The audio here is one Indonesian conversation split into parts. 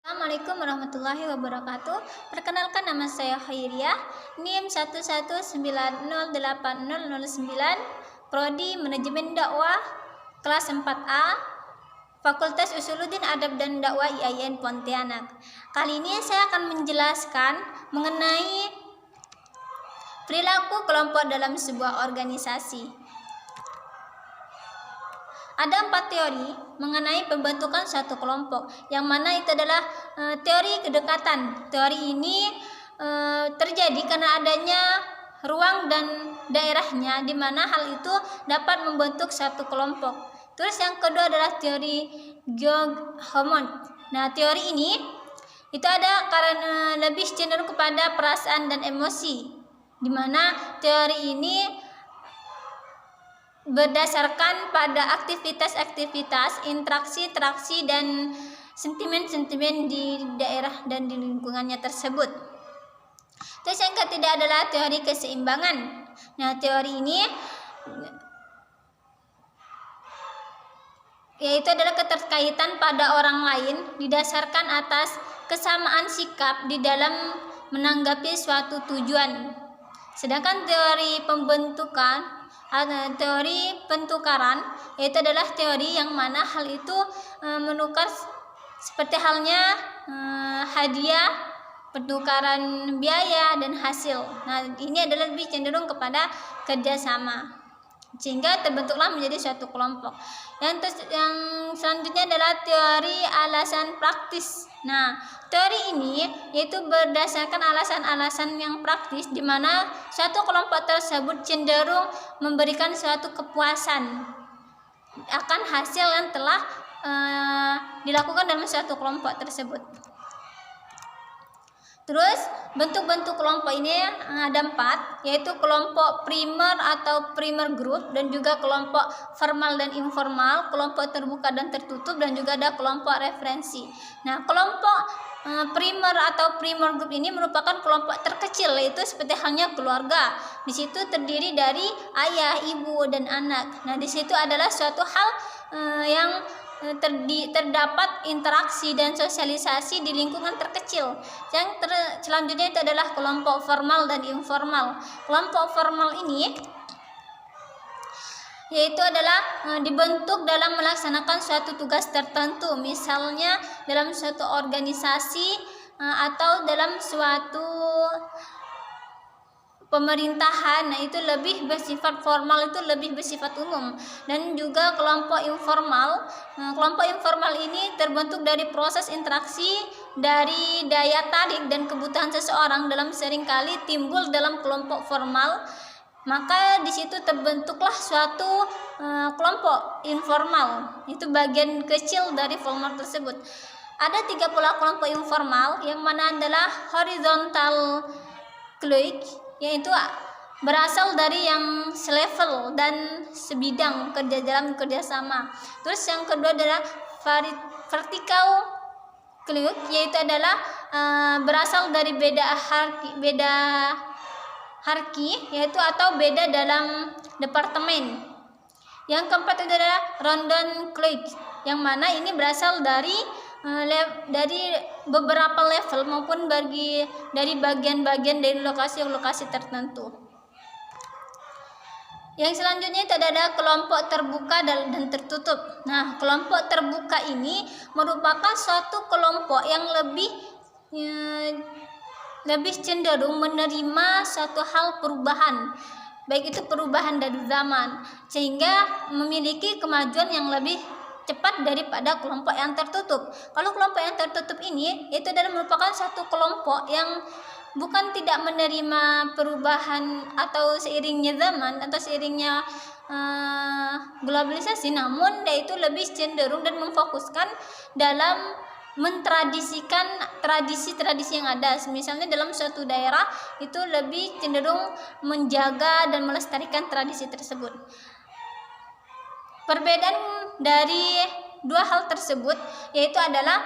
Assalamualaikum warahmatullahi wabarakatuh. Perkenalkan, nama saya Khairiyah, NIM 119080009, Prodi Manajemen Dakwah, kelas 4A, Fakultas Usuluddin Adab dan Dakwah IAIN Pontianak. Kali ini saya akan menjelaskan mengenai perilaku kelompok dalam sebuah organisasi. Ada 4 teori mengenai pembentukan suatu kelompok, yang mana itu adalah teori kedekatan. Teori ini terjadi karena adanya ruang dan daerahnya di mana hal itu dapat membentuk satu kelompok. Terus yang kedua adalah teori Georg Hammond. Nah, teori ini itu ada karena lebih cenderung kepada perasaan dan emosi, di mana teori ini berdasarkan pada aktivitas-aktivitas, interaksi-interaksi dan sentimen-sentimen di daerah dan di lingkungannya tersebut. Terus yang ketiga adalah teori keseimbangan. Nah, teori ini yaitu adalah keterkaitan pada orang lain didasarkan atas kesamaan sikap di dalam menanggapi suatu tujuan. Sedangkan teori teori pentukaran yaitu adalah teori yang mana hal itu menukar, seperti halnya hadiah, pertukaran biaya dan hasil. Nah, ini adalah lebih cenderung kepada kerjasama, sehingga terbentuklah menjadi suatu kelompok. Yang selanjutnya adalah teori alasan praktis. Nah, teori ini yaitu berdasarkan alasan-alasan yang praktis, di mana suatu kelompok tersebut cenderung memberikan suatu kepuasan akan hasil yang telah dilakukan dalam suatu kelompok tersebut. Terus bentuk-bentuk kelompok ini ada 4, yaitu kelompok primer atau primer group, dan juga kelompok formal dan informal, kelompok terbuka dan tertutup, dan juga ada kelompok referensi. Nah, kelompok primer atau primer group ini merupakan kelompok terkecil, yaitu seperti halnya keluarga. Di situ terdiri dari ayah, ibu, dan anak. Nah, di situ adalah suatu hal yang terdapat interaksi dan sosialisasi di lingkungan terkecil. Yang selanjutnya itu adalah kelompok formal dan informal. Kelompok formal ini yaitu adalah dibentuk dalam melaksanakan suatu tugas tertentu, misalnya dalam suatu organisasi atau dalam suatu pemerintahan. Nah, itu lebih bersifat formal, itu lebih bersifat umum. Dan juga kelompok informal. Kelompok informal ini terbentuk dari proses interaksi dari daya tarik dan kebutuhan seseorang dalam seringkali timbul dalam kelompok formal. Maka di situ terbentuklah suatu kelompok informal. Itu bagian kecil dari formal tersebut. Ada 3 pula kelompok informal, yang mana adalah horizontal clique, yaitu berasal dari yang selevel dan sebidang kerja dalam kerjasama. Terus yang kedua adalah vertical clique, yaitu adalah berasal dari beda hierarki, yaitu atau beda dalam departemen. Yang keempat adalah random clique, yang mana ini berasal dari beberapa level maupun dari bagian-bagian dari lokasi-lokasi tertentu. Yang selanjutnya itu adalah kelompok terbuka dan tertutup. Nah, kelompok terbuka ini merupakan suatu kelompok yang lebih cenderung menerima suatu hal perubahan, baik itu perubahan dari zaman, sehingga memiliki kemajuan yang lebih cepat daripada kelompok yang tertutup. Kalau kelompok yang tertutup ini itu adalah merupakan satu kelompok yang bukan tidak menerima perubahan atau seiringnya zaman atau seiringnya globalisasi, namun dia itu lebih cenderung dan memfokuskan dalam mentradisikan tradisi-tradisi yang ada. Misalnya dalam suatu daerah itu lebih cenderung menjaga dan melestarikan tradisi tersebut. Perbedaan dari 2 hal tersebut yaitu adalah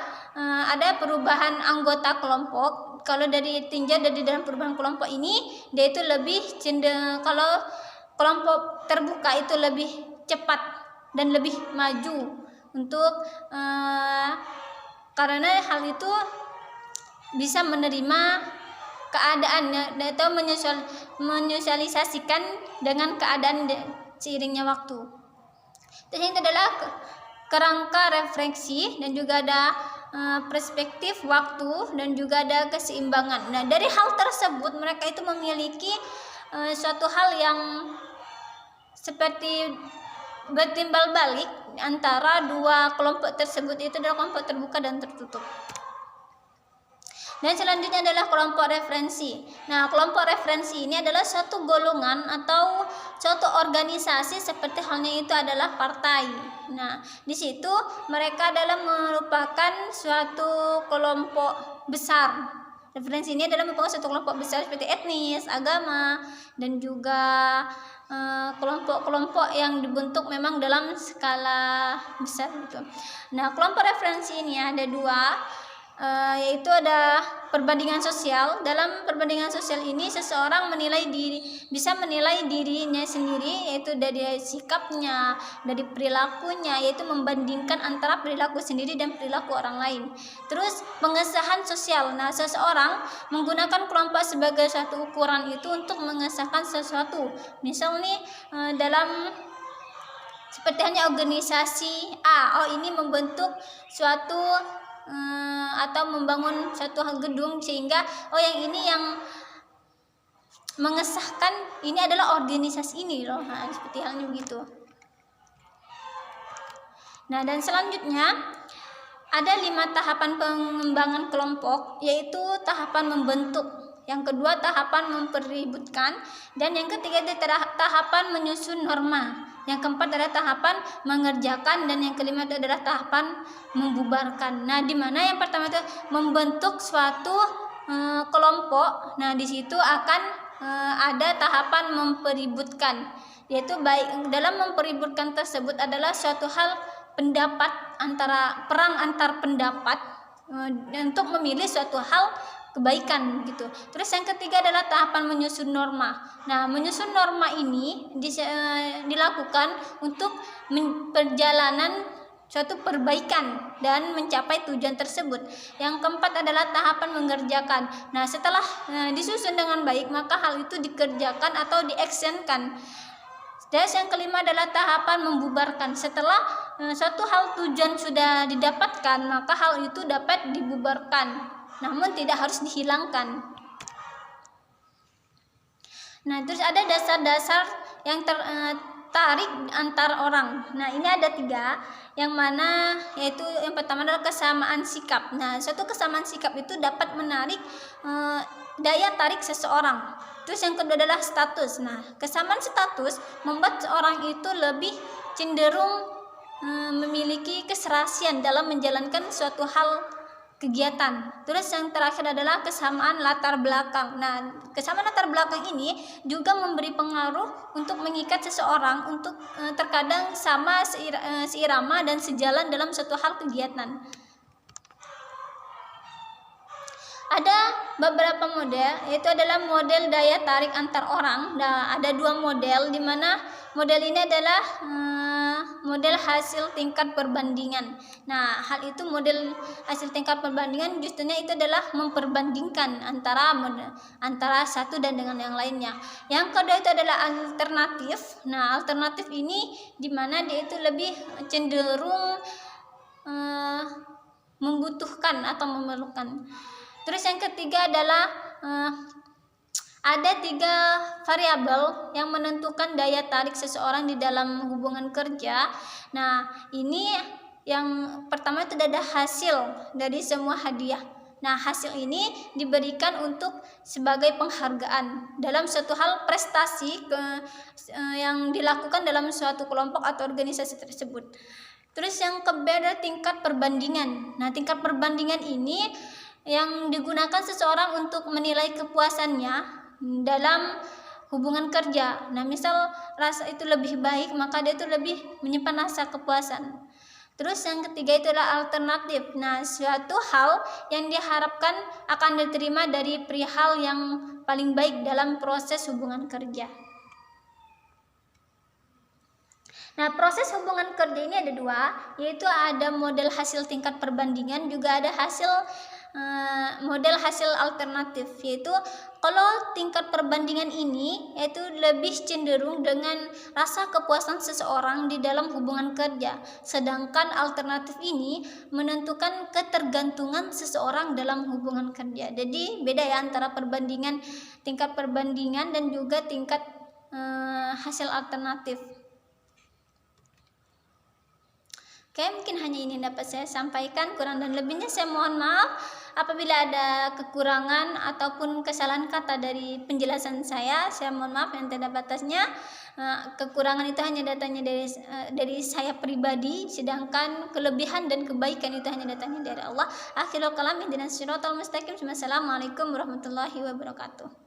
ada perubahan anggota kelompok. Kalau tinjau dari dalam perubahan kelompok ini, dia itu lebih cenderung, kalau kelompok terbuka itu lebih cepat dan lebih maju untuk karena hal itu bisa menerima keadaannya atau menyosialisasikan dengan keadaan seiringnya waktu. Terus yang adalah kerangka refleksi dan juga ada perspektif waktu dan juga ada keseimbangan. Nah, dari hal tersebut mereka itu memiliki suatu hal yang seperti bertimbal balik antara dua kelompok tersebut, itu adalah kelompok terbuka dan tertutup. Dan selanjutnya adalah kelompok referensi. Nah, kelompok referensi ini adalah suatu golongan atau suatu organisasi seperti halnya itu adalah partai. Nah, di situ mereka adalah merupakan suatu kelompok besar. Referensi ini adalah merupakan suatu kelompok besar seperti etnis, agama, dan juga kelompok-kelompok yang dibentuk memang dalam skala besar gitu. Nah, kelompok referensi ini ada dua, yaitu ada perbandingan sosial. Dalam perbandingan sosial ini seseorang bisa menilai dirinya sendiri, yaitu dari sikapnya, dari perilakunya, yaitu membandingkan antara perilaku sendiri dan perilaku orang lain. Terus pengesahan sosial. Nah, seseorang menggunakan kelompok sebagai satu ukuran itu untuk mengesahkan sesuatu. Misal nih dalam seperti hanya organisasi A, ini membentuk suatu atau membangun satu gedung, sehingga yang ini yang mengesahkan ini adalah organisasi ini loh. Nah, seperti halnya begitu. Nah, dan selanjutnya ada 5 tahapan pengembangan kelompok, yaitu tahapan membentuk, yang kedua tahapan mempeributkan, dan yang ketiga itu tahapan menyusun norma, yang keempat adalah tahapan mengerjakan, dan yang kelima itu adalah tahapan membubarkan. Nah, di mana yang pertama itu membentuk suatu kelompok. Nah, di situ akan ada tahapan mempeributkan, yaitu baik dalam mempeributkan tersebut adalah suatu hal perang antar pendapat untuk memilih suatu hal kebaikan gitu. Terus yang ketiga adalah tahapan menyusun norma. Nah, menyusun norma ini dilakukan untuk perjalanan suatu perbaikan dan mencapai tujuan tersebut. Yang keempat adalah tahapan mengerjakan. Nah, setelah disusun dengan baik, maka hal itu dikerjakan atau diactionkan. Dan yang kelima adalah tahapan membubarkan. Setelah suatu hal tujuan sudah didapatkan, maka hal itu dapat dibubarkan, namun tidak harus dihilangkan. Nah, terus ada dasar-dasar yang tarik antar orang. Nah, ini ada 3, yang mana yaitu yang pertama adalah kesamaan sikap. Nah, suatu kesamaan sikap itu dapat menarik daya tarik seseorang. Terus yang kedua adalah status. Nah, kesamaan status membuat seorang itu lebih cenderung memiliki keserasian dalam menjalankan suatu hal kegiatan. Terus yang terakhir adalah kesamaan latar belakang. Nah, kesamaan latar belakang ini juga memberi pengaruh untuk mengikat seseorang untuk terkadang sama seirama dan sejalan dalam suatu hal kegiatan. Ada beberapa model, yaitu adalah model daya tarik antar orang. Nah, ada 2 model, di mana model ini adalah model hasil tingkat perbandingan. Nah, hal itu model hasil tingkat perbandingan justrunya itu adalah memperbandingkan antara satu dan dengan yang lainnya. Yang kedua itu adalah alternatif. Nah, alternatif ini di mana dia itu lebih cenderung membutuhkan atau memerlukan. Terus yang ketiga adalah ada 3 variabel yang menentukan daya tarik seseorang di dalam hubungan kerja. Nah, ini yang pertama itu ada hasil dari semua hadiah. Nah, hasil ini diberikan untuk sebagai penghargaan dalam suatu hal prestasi yang dilakukan dalam suatu kelompok atau organisasi tersebut. Terus yang kedua adalah tingkat perbandingan. Nah, tingkat perbandingan ini yang digunakan seseorang untuk menilai kepuasannya dalam hubungan kerja. Nah, misal rasa itu lebih baik, maka dia itu lebih menyimpan rasa kepuasan. Terus yang ketiga itu adalah alternatif. Nah, suatu hal yang diharapkan akan diterima dari perihal yang paling baik dalam proses hubungan kerja. Nah, proses hubungan kerja ini ada dua, yaitu ada model hasil tingkat perbandingan, juga ada model hasil alternatif. Yaitu kalau tingkat perbandingan ini yaitu lebih cenderung dengan rasa kepuasan seseorang di dalam hubungan kerja, sedangkan alternatif ini menentukan ketergantungan seseorang dalam hubungan kerja. Jadi beda ya antara tingkat perbandingan dan juga tingkat hasil alternatif. Oke, mungkin hanya ini dapat saya sampaikan. Kurang dan lebihnya saya mohon maaf apabila ada kekurangan ataupun kesalahan kata dari penjelasan saya mohon maaf yang tidak batasnya. Kekurangan itu hanya datangnya dari saya pribadi, sedangkan kelebihan dan kebaikan itu hanya datangnya dari Allah. Akhirul kalam ihdinas siratal mustaqim. Wassalamualaikum warahmatullahi wabarakatuh.